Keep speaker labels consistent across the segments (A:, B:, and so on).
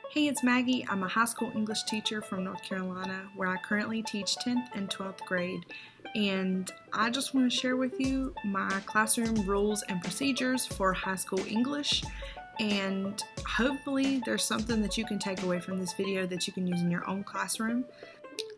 A: Hey, it's Maggie. I'm a high school English teacher from North Carolina where I currently teach 10th and 12th grade. And I just want to share with you my classroom rules and procedures for high school English. And hopefully there's something that you can take away from this video that you can use in your own classroom.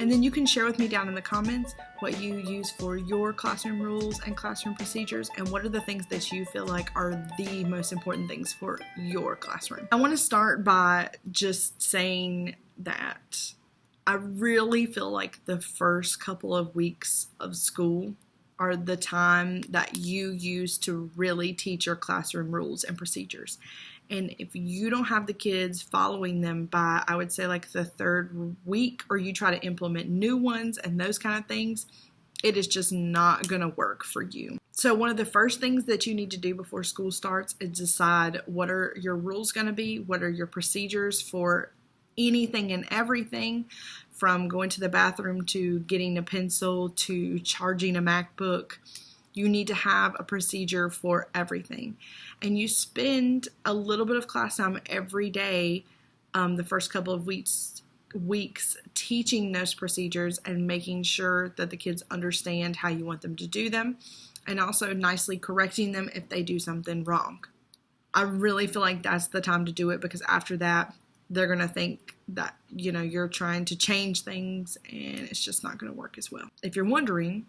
A: And then you can share with me down in the comments what you use for your classroom rules and classroom procedures and what are the things that you feel like are the most important things for your classroom. I want to start by just saying that I really feel like the first couple of weeks of school are the time that you use to really teach your classroom rules and procedures. And if you don't have the kids following them by, I would say, like the third week, or you try to implement new ones and those kind of things, it is just not going to work for you. So one of the first things that you need to do before school starts is decide what are your rules going to be, what are your procedures for anything and everything, from going to the bathroom to getting a pencil to charging a MacBook. You need to have a procedure for everything. And you spend a little bit of class time every day, the first couple of weeks teaching those procedures and making sure that the kids understand how you want them to do them, and also nicely correcting them if they do something wrong. I really feel like that's the time to do it, because after that, they're going to think that, you're trying to change things, and it's just not going to work as well. If you're wondering,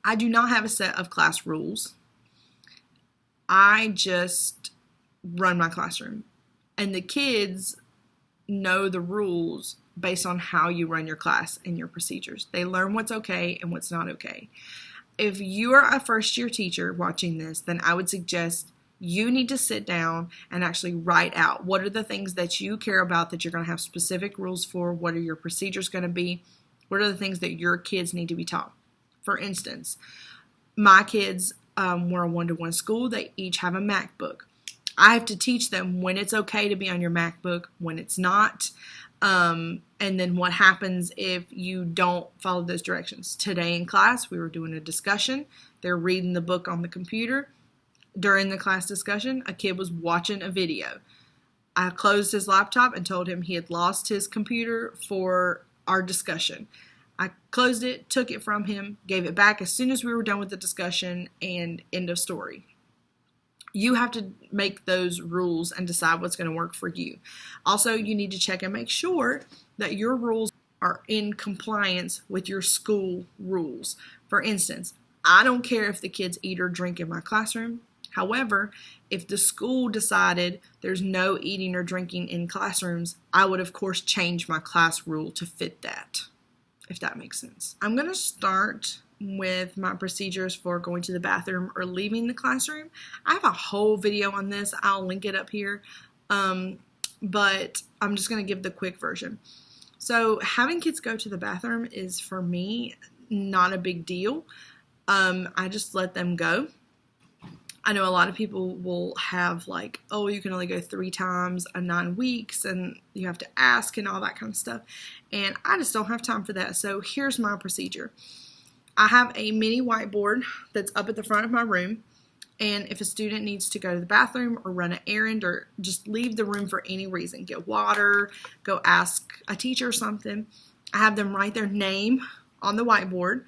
A: I do not have a set of class rules. I just run my classroom. And the kids know the rules based on how you run your class and your procedures. They learn what's okay and what's not okay. If you are a first-year teacher watching this, then I would suggest you need to sit down and actually write out what are the things that you care about that you're going to have specific rules for, what are your procedures going to be, what are the things that your kids need to be taught. For instance, my kids were a one-to-one school. They each have a MacBook. I have to teach them when it's okay to be on your MacBook, when it's not, and then what happens if you don't follow those directions. Today in class, we were doing a discussion. They're reading the book on the computer. During the class discussion, a kid was watching a video. I closed his laptop and told him he had lost his computer for our discussion. I closed it, took it from him, gave it back as soon as we were done with the discussion, and end of story. You have to make those rules and decide what's going to work for you. Also, you need to check and make sure that your rules are in compliance with your school rules. For instance, I don't care if the kids eat or drink in my classroom. However, if the school decided there's no eating or drinking in classrooms, I would, of course, change my class rule to fit that, if that makes sense. I'm going to start with my procedures for going to the bathroom or leaving the classroom. I have a whole video on this. I'll link it up here, but I'm just going to give the quick version. So having kids go to the bathroom is, for me, not a big deal. I just let them go. I know a lot of people will have like, oh, you can only go 3 times in 9 weeks and you have to ask and all that kind of stuff. And I just don't have time for that. So here's my procedure. I have a mini whiteboard that's up at the front of my room. And if a student needs to go to the bathroom or run an errand or just leave the room for any reason, get water, go ask a teacher or something, I have them write their name on the whiteboard.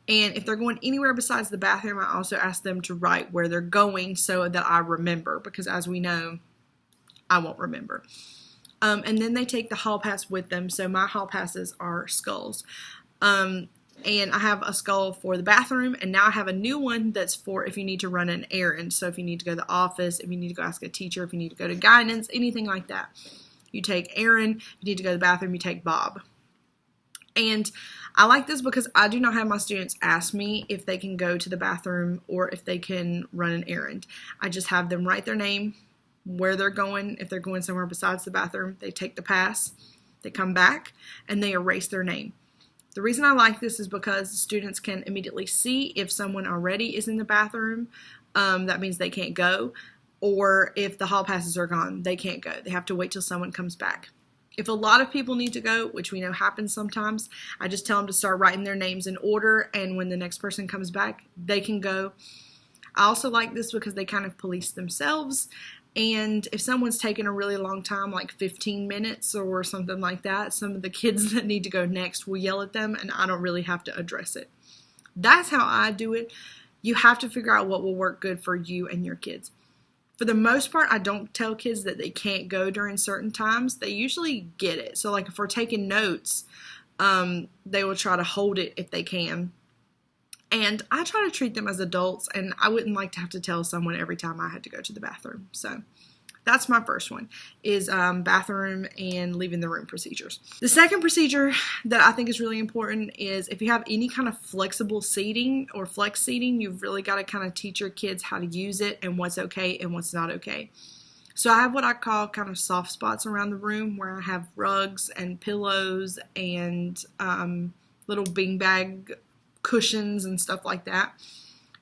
A: And if they're going anywhere besides the bathroom, I also ask them to write where they're going so that I remember, because as we know, I won't remember. And then they take the hall pass with them. So my hall passes are skulls. And I have a skull for the bathroom, and now I have a new one that's for if you need to run an errand. So if you need to go to the office, if you need to go ask a teacher, if you need to go to guidance, anything like that. You take Aaron. If you need to go to the bathroom, you take Bob. And I like this because I do not have my students ask me if they can go to the bathroom or if they can run an errand. I just have them write their name, where they're going. If they're going somewhere besides the bathroom, they take the pass, they come back, and they erase their name. The reason I like this is because the students can immediately see if someone already is in the bathroom. That means they can't go. Or if the hall passes are gone, they can't go. They have to wait till someone comes back. If a lot of people need to go, which we know happens sometimes, I just tell them to start writing their names in order, and when the next person comes back, they can go. I also like this because they kind of police themselves, And if someone's taking a really long time, like 15 minutes or something like that, some of the kids that need to go next will yell at them, and I don't really have to address it. That's how I do it. You have to figure out what will work good for you and your kids. For the most part, I don't tell kids that they can't go during certain times. They usually get it. So like if we're taking notes, they will try to hold it if they can. And I try to treat them as adults, and I wouldn't like to have to tell someone every time I had to go to the bathroom. So that's my first one, is bathroom and leaving the room procedures. The second procedure that I think is really important is if you have any kind of flexible seating or flex seating, you've really got to kind of teach your kids how to use it and what's okay and what's not okay. So I have what I call kind of soft spots around the room where I have rugs and pillows and little beanbag cushions and stuff like that.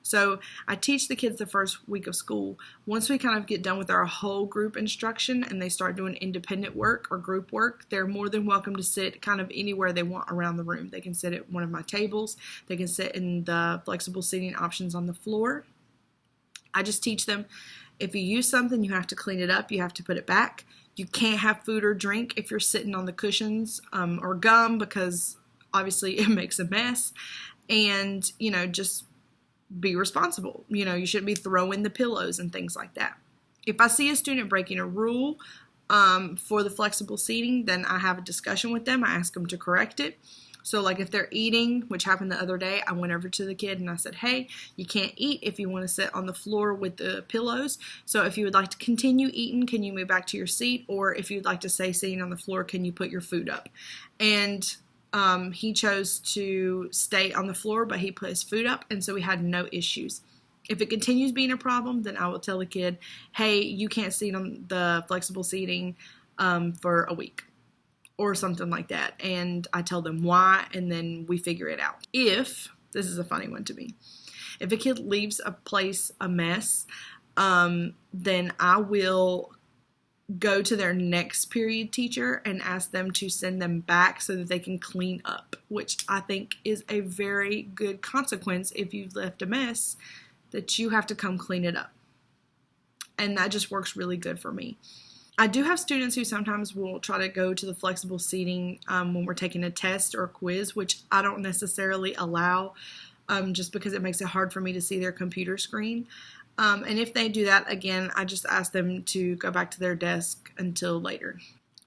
A: So I teach the kids the first week of school. Once we kind of get done with our whole group instruction and they start doing independent work or group work, they're more than welcome to sit kind of anywhere they want around the room. They can sit at one of my tables. They can sit in the flexible seating options on the floor. I just teach them, if you use something, you have to clean it up. You have to put it back. You can't have food or drink if you're sitting on the cushions or gum, because obviously it makes a mess. And, just be responsible. You shouldn't be throwing the pillows and things like that. If I see a student breaking a rule for the flexible seating, then I have a discussion with them. I ask them to correct it. So like if they're eating, which happened the other day, I went over to the kid and I said, hey, you can't eat if you want to sit on the floor with the pillows. So if you would like to continue eating, can you move back to your seat? Or if you'd like to stay sitting on the floor, can you put your food up? And he chose to stay on the floor, but he put his food up, and so we had no issues. If it continues being a problem, then I will tell the kid, hey, you can't sit on the flexible seating for a week or something like that. And I tell them why, and then we figure it out. This is a funny one to me, if a kid leaves a place a mess, then I will go to their next period teacher and ask them to send them back so that they can clean up, which I think is a very good consequence. If you've left a mess, that you have to come clean it up. And that just works really good for me. I do have students who sometimes will try to go to the flexible seating when we're taking a test or a quiz, which I don't necessarily allow just because it makes it hard for me to see their computer screen. And if they do that, again, I just ask them to go back to their desk until later.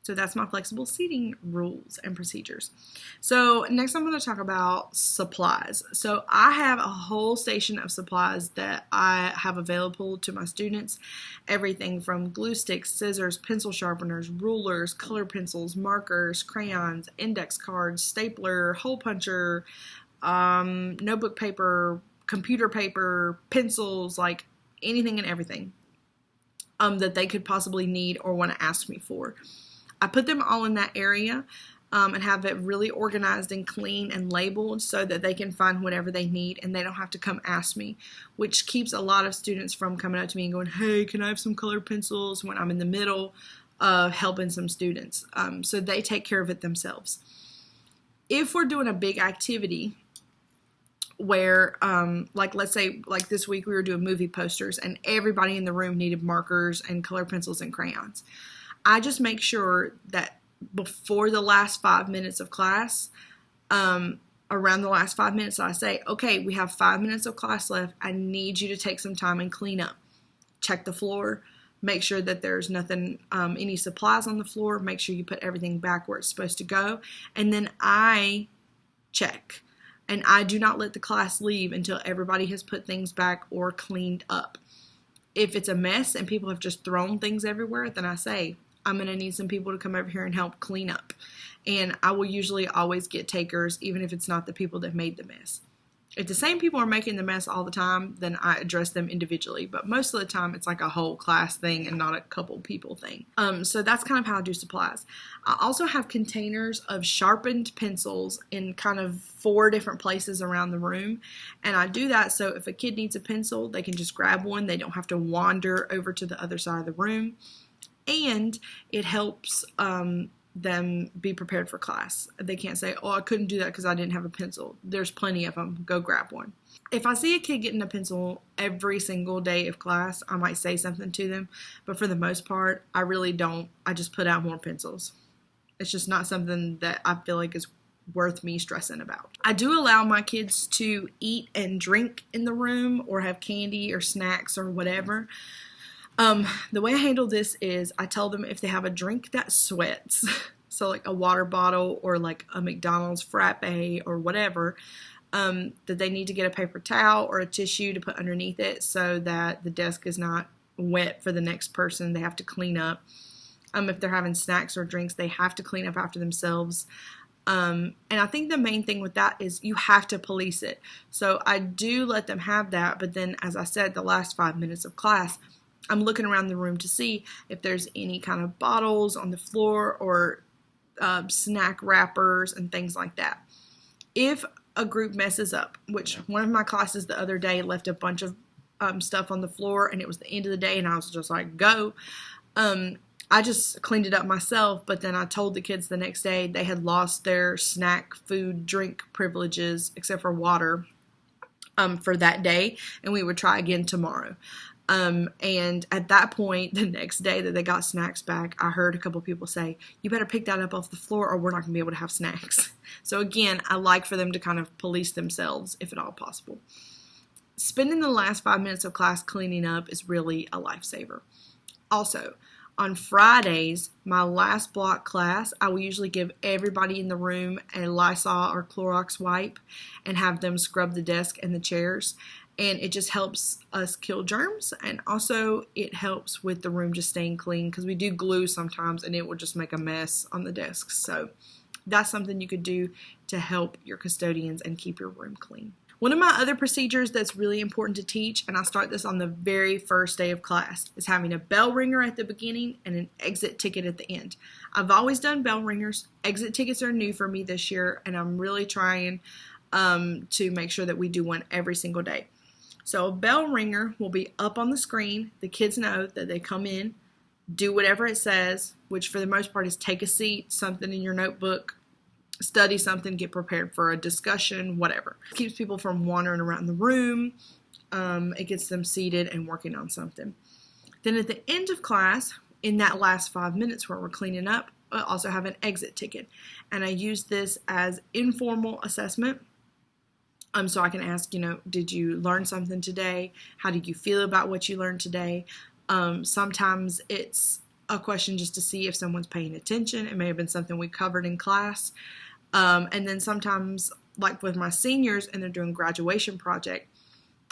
A: So that's my flexible seating rules and procedures. So next I'm going to talk about supplies. So I have a whole station of supplies that I have available to my students. Everything from glue sticks, scissors, pencil sharpeners, rulers, color pencils, markers, crayons, index cards, stapler, hole puncher, notebook paper, computer paper, pencils, like anything and everything that they could possibly need or want to ask me for. I put them all in that area and have it really organized and clean and labeled so that they can find whatever they need and they don't have to come ask me, which keeps a lot of students from coming up to me and going, hey, can I have some colored pencils, when I'm in the middle of helping some students. So they take care of it themselves. If we're doing a big activity, where, like, let's say, like this week we were doing movie posters and everybody in the room needed markers and color pencils and crayons. I just make sure that before the last 5 minutes of class, around the last 5 minutes, I say, okay, we have 5 minutes of class left. I need you to take some time and clean up. Check the floor. Make sure that there's nothing, any supplies on the floor. Make sure you put everything back where it's supposed to go. And then I check. And I do not let the class leave until everybody has put things back or cleaned up. If it's a mess and people have just thrown things everywhere, then I say, I'm going to need some people to come over here and help clean up. And I will usually always get takers, even if it's not the people that made the mess. If the same people are making the mess all the time, then I address them individually. But most of the time, it's like a whole class thing and not a couple people thing. So that's kind of how I do supplies. I also have containers of sharpened pencils in kind of 4 different places around the room. And I do that so if a kid needs a pencil, they can just grab one. They don't have to wander over to the other side of the room. And it helps them be prepared for class. They can't say, oh, I couldn't do that because I didn't have a pencil. There's plenty of them. Go grab one. If I see a kid getting a pencil every single day of class, I might say something to them. But for the most part, I really don't. I just put out more pencils. It's just not something that I feel like is worth me stressing about. I do allow my kids to eat and drink in the room or have candy or snacks or whatever. The way I handle this is I tell them if they have a drink that sweats, so like a water bottle or like a McDonald's frappe or whatever, that they need to get a paper towel or a tissue to put underneath it so that the desk is not wet for the next person. They have to clean up. If they're having snacks or drinks, they have to clean up after themselves. And I think the main thing with that is you have to police it. So I do let them have that, but then as I said, the last 5 minutes of class, I'm looking around the room to see if there's any kind of bottles on the floor or snack wrappers and things like that. If a group messes up, which one of my classes the other day left a bunch of stuff on the floor and it was the end of the day and I was just like, go. I just cleaned it up myself, but then I told the kids the next day they had lost their snack, food, drink privileges, except for water, for that day, and we would try again tomorrow. And at that point, the next day that they got snacks back, I heard a couple people say, you better pick that up off the floor or we're not going to be able to have snacks. So again, I like for them to kind of police themselves if at all possible. Spending the last 5 minutes of class cleaning up is really a lifesaver. Also, on Fridays, my last block class, I will usually give everybody in the room a Lysol or Clorox wipe and have them scrub the desk and the chairs. And it just helps us kill germs. And also it helps with the room just staying clean because we do glue sometimes and it will just make a mess on the desks. So that's something you could do to help your custodians and keep your room clean. One of my other procedures that's really important to teach, and I start this on the very first day of class, is having a bell ringer at the beginning and an exit ticket at the end. I've always done bell ringers. Exit tickets are new for me this year, and I'm really trying to make sure that we do one every single day. So a bell ringer will be up on the screen. The kids know that they come in, do whatever it says, which for the most part is take a seat, something in your notebook, study something, get prepared for a discussion, whatever. It keeps people from wandering around the room. It gets them seated and working on something. Then at the end of class, in that last 5 minutes where we're cleaning up, I also have an exit ticket. And I use this as informal assessment. So I can ask, did you learn something today? How did you feel about what you learned today? Sometimes it's a question just to see if someone's paying attention. It may have been something we covered in class. And then sometimes, like with my seniors and they're doing graduation project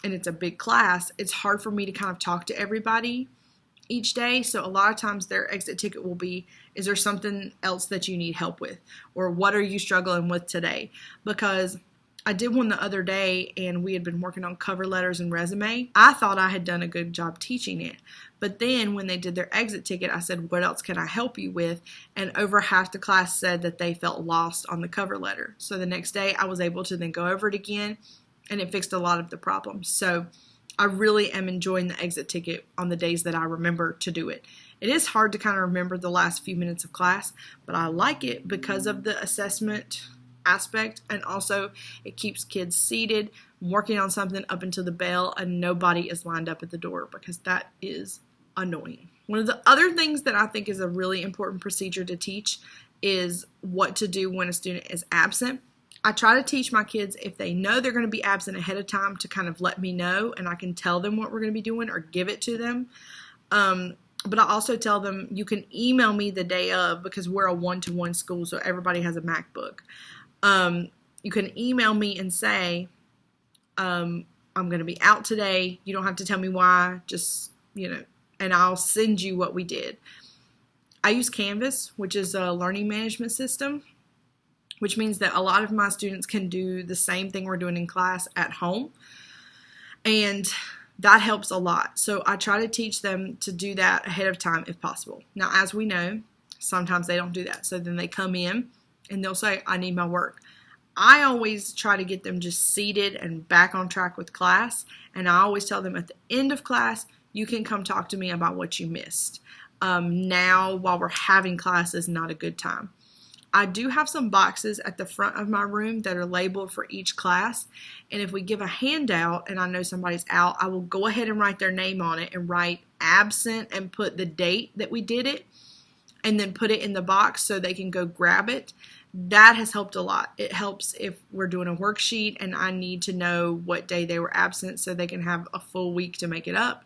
A: and it's a big class, it's hard for me to kind of talk to everybody each day. So a lot of times their exit ticket will be, is there something else that you need help with? Or what are you struggling with today? Because I did one the other day and we had been working on cover letters and resume. I thought I had done a good job teaching it. But then when they did their exit ticket, I said, what else can I help you with? And over half the class said that they felt lost on the cover letter. So the next day I was able to then go over it again and it fixed a lot of the problems. So I really am enjoying the exit ticket on the days that I remember to do it. It is hard to kind of remember the last few minutes of class, but I like it because of the assessment aspect, and also it keeps kids seated, working on something up until the bell, and nobody is lined up at the door because that is annoying. One of the other things that I think is a really important procedure to teach is what to do when a student is absent. I try to teach my kids if they know they're going to be absent ahead of time to kind of let me know and I can tell them what we're going to be doing or give it to them. But I also tell them you can email me the day of because we're a one-to-one school, so everybody has a MacBook. You can email me and say, I'm going to be out today. You don't have to tell me why, just, and I'll send you what we did. I use Canvas, which is a learning management system, which means that a lot of my students can do the same thing we're doing in class at home. And that helps a lot. So I try to teach them to do that ahead of time if possible. Now, as we know, sometimes they don't do that. So then they come in and they'll say, I need my work. I always try to get them just seated and back on track with class. And I always tell them at the end of class, you can come talk to me about what you missed. now while we're having class is not a good time. I do have some boxes at the front of my room that are labeled for each class, and if we give a handout and I know somebody's out, I will go ahead and write their name on it and write absent and put the date that we did it, and then put it in the box so they can go grab it. That has helped a lot. It helps if we're doing a worksheet and I need to know what day they were absent so they can have a full week to make it up.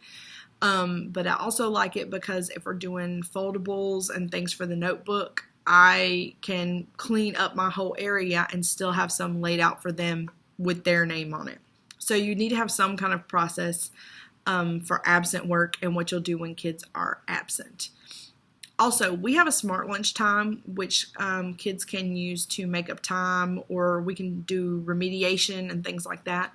A: But I also like it because if we're doing foldables and things for the notebook, I can clean up my whole area and still have some laid out for them with their name on it. So you need to have some kind of process for absent work and what you'll do when kids are absent. Also, we have a smart lunchtime, which kids can use to make up time, or we can do remediation and things like that.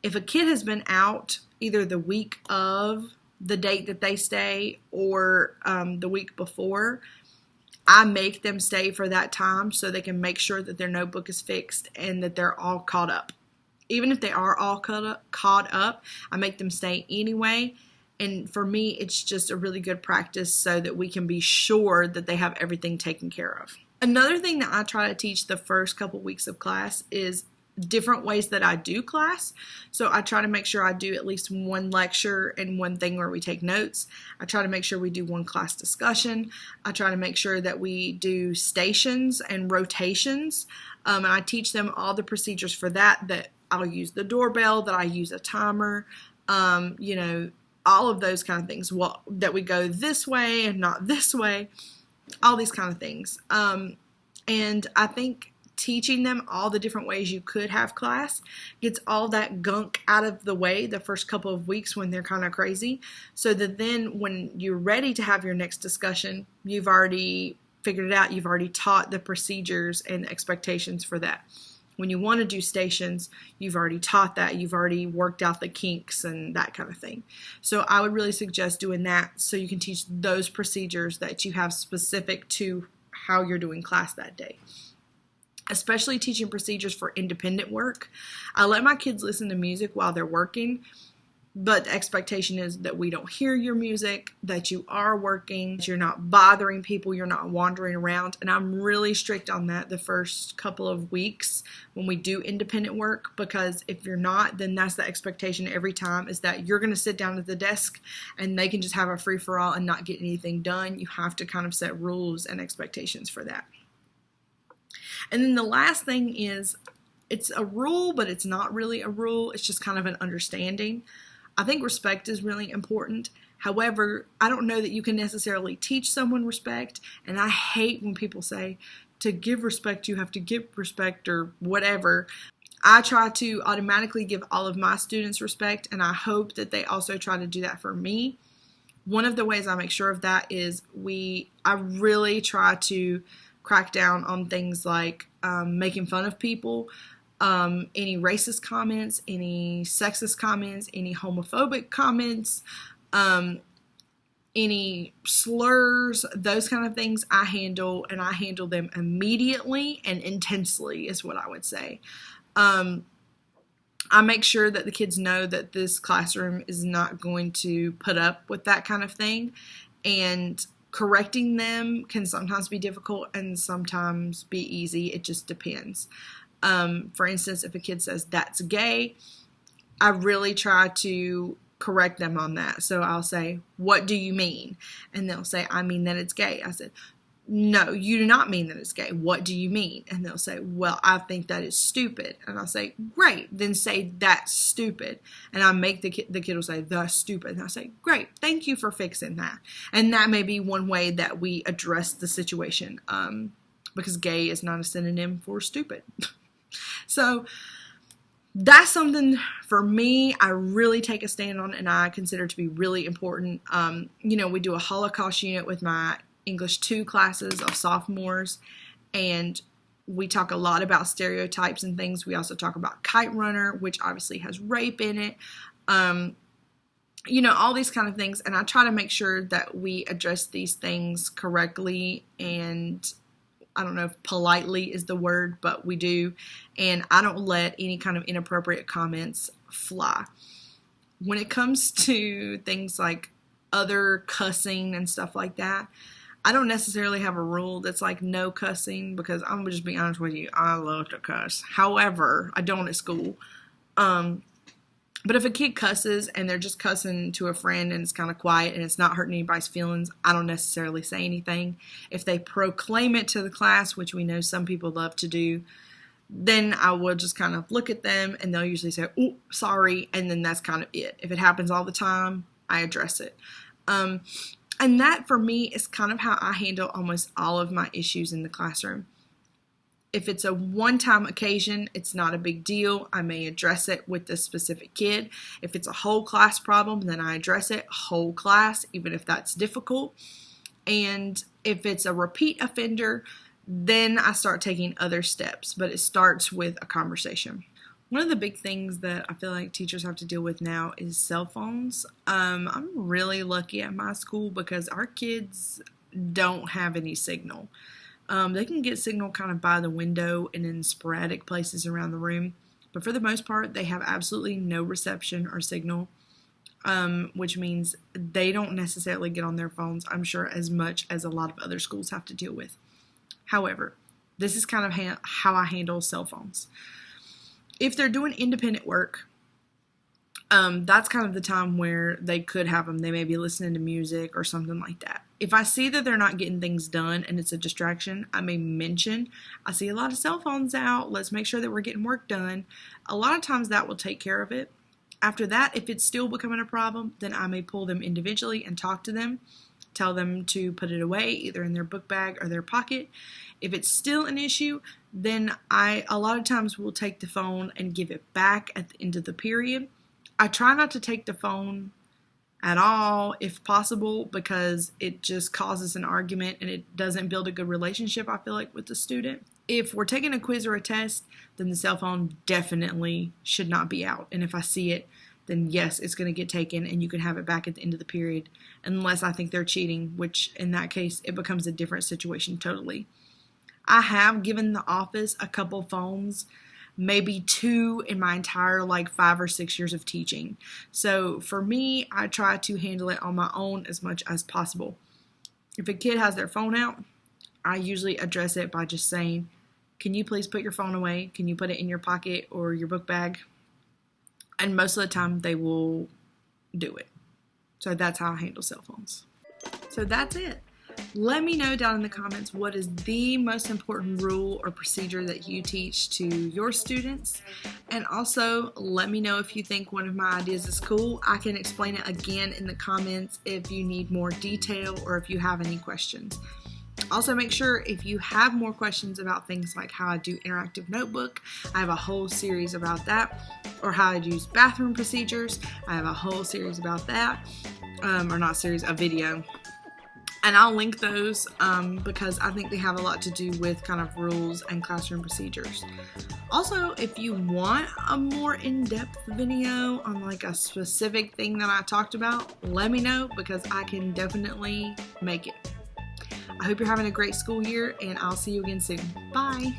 A: If a kid has been out either the week of the date that they stay or the week before, I make them stay for that time so they can make sure that their notebook is fixed and that they're all caught up. Even if they are all caught up, I make them stay anyway. And for me, it's just a really good practice so that we can be sure that they have everything taken care of. Another thing that I try to teach the first couple weeks of class is different ways that I do class. So I try to make sure I do at least one lecture and one thing where we take notes. I try to make sure we do one class discussion. I try to make sure that we do stations and rotations. And I teach them all the procedures for that I'll use the doorbell, that I use a timer, all of those kind of things. Well, that we go this way and not this way, all these kind of things. And I think teaching them all the different ways you could have class gets all that gunk out of the way the first couple of weeks when they're kind of crazy, so that then when you're ready to have your next discussion, you've already figured it out. You've already taught the procedures and expectations for that. When you want to do stations, you've already taught that. You've already worked out the kinks and that kind of thing. So I would really suggest doing that so you can teach those procedures that you have specific to how you're doing class that day. Especially teaching procedures for independent work. I let my kids listen to music while they're working, but the expectation is that we don't hear your music, that you are working, that you're not bothering people, you're not wandering around. And I'm really strict on that the first couple of weeks when we do independent work, because if you're not, then that's the expectation every time, is that you're going to sit down at the desk and they can just have a free-for-all and not get anything done. You have to kind of set rules and expectations for that. And then the last thing is, it's a rule, but it's not really a rule. It's just kind of an understanding. I think respect is really important. However, I don't know that you can necessarily teach someone respect. And I hate when people say, to give respect, you have to give respect or whatever. I try to automatically give all of my students respect, and I hope that they also try to do that for me. One of the ways I make sure of that is I really try to crack down on things like making fun of people, any racist comments, any sexist comments, any homophobic comments, any slurs, those kind of things I handle, and I handle them immediately and intensely is what I would say. I make sure that the kids know that this classroom is not going to put up with that kind of thing, and correcting them can sometimes be difficult and sometimes be easy. It just depends. For instance, if a kid says that's gay, I really try to correct them on that. So I'll say, what do you mean? And they'll say, I mean that it's gay. I said, no, you do not mean that it's gay. What do you mean? And they'll say, well, I think that is stupid. And I'll say, great, then say that's stupid. And I make the kid will say, that's stupid. And I'll say, great, thank you for fixing that. And that may be one way that we address the situation, because gay is not a synonym for stupid. So that's something for me I really take a stand on, and I consider to be really important. We do a Holocaust unit with my English 2 classes of sophomores, and we talk a lot about stereotypes and things. We also talk about Kite Runner, which obviously has rape in it, all these kind of things, and I try to make sure that we address these things correctly, and I don't know if politely is the word, but we do, and I don't let any kind of inappropriate comments fly. When it comes to things like other cussing and stuff like that. I don't necessarily have a rule that's like no cussing, because I'm gonna just be honest with you, I love to cuss. However, I don't at school. But if a kid cusses and they're just cussing to a friend and it's kind of quiet and it's not hurting anybody's feelings, I don't necessarily say anything. If they proclaim it to the class, which we know some people love to do, then I will just kind of look at them and they'll usually say, "Oh, sorry," and then that's kind of it. If it happens all the time, I address it. And that, for me, is kind of how I handle almost all of my issues in the classroom. If it's a one-time occasion, it's not a big deal. I may address it with the specific kid. If it's a whole class problem, then I address it whole class, even if that's difficult. And if it's a repeat offender, then I start taking other steps, but it starts with a conversation. One of the big things that I feel like teachers have to deal with now is cell phones. I'm really lucky at my school because our kids don't have any signal. They can get signal kind of by the window and in sporadic places around the room, but for the most part, they have absolutely no reception or signal, which means they don't necessarily get on their phones, I'm sure, as much as a lot of other schools have to deal with. However, this is kind of how I handle cell phones. If they're doing independent work, that's kind of the time where they could have them. They may be listening to music or something like that. If I see that they're not getting things done and it's a distraction, I may mention, I see a lot of cell phones out. Let's make sure that we're getting work done. A lot of times that will take care of it. After that, if it's still becoming a problem, then I may pull them individually and talk to them. Tell them to put it away, either in their book bag or their pocket. If it's still an issue, then I a lot of times will take the phone and give it back at the end of the period. I try not to take the phone at all, if possible, because it just causes an argument and it doesn't build a good relationship, I feel like, with the student. If we're taking a quiz or a test, then the cell phone definitely should not be out. And if I see it, then yes, it's going to get taken and you can have it back at the end of the period, unless I think they're cheating, which in that case, it becomes a different situation totally. I have given the office a couple phones, maybe 2 in my entire 5 or 6 years of teaching. So for me, I try to handle it on my own as much as possible. If a kid has their phone out, I usually address it by just saying, "Can you please put your phone away? Can you put it in your pocket or your book bag?" And most of the time they will do it. So that's how I handle cell phones. So that's it. Let me know down in the comments what is the most important rule or procedure that you teach to your students. And also let me know if you think one of my ideas is cool. I can explain it again in the comments if you need more detail or if you have any questions. Also, make sure if you have more questions about things like how I do interactive notebook, I have a whole series about that, or how I use bathroom procedures, I have a whole series about that, or not series, a video. And I'll link those because I think they have a lot to do with kind of rules and classroom procedures. Also, if you want a more in-depth video on a specific thing that I talked about, let me know because I can definitely make it. I hope you're having a great school year, and I'll see you again soon. Bye!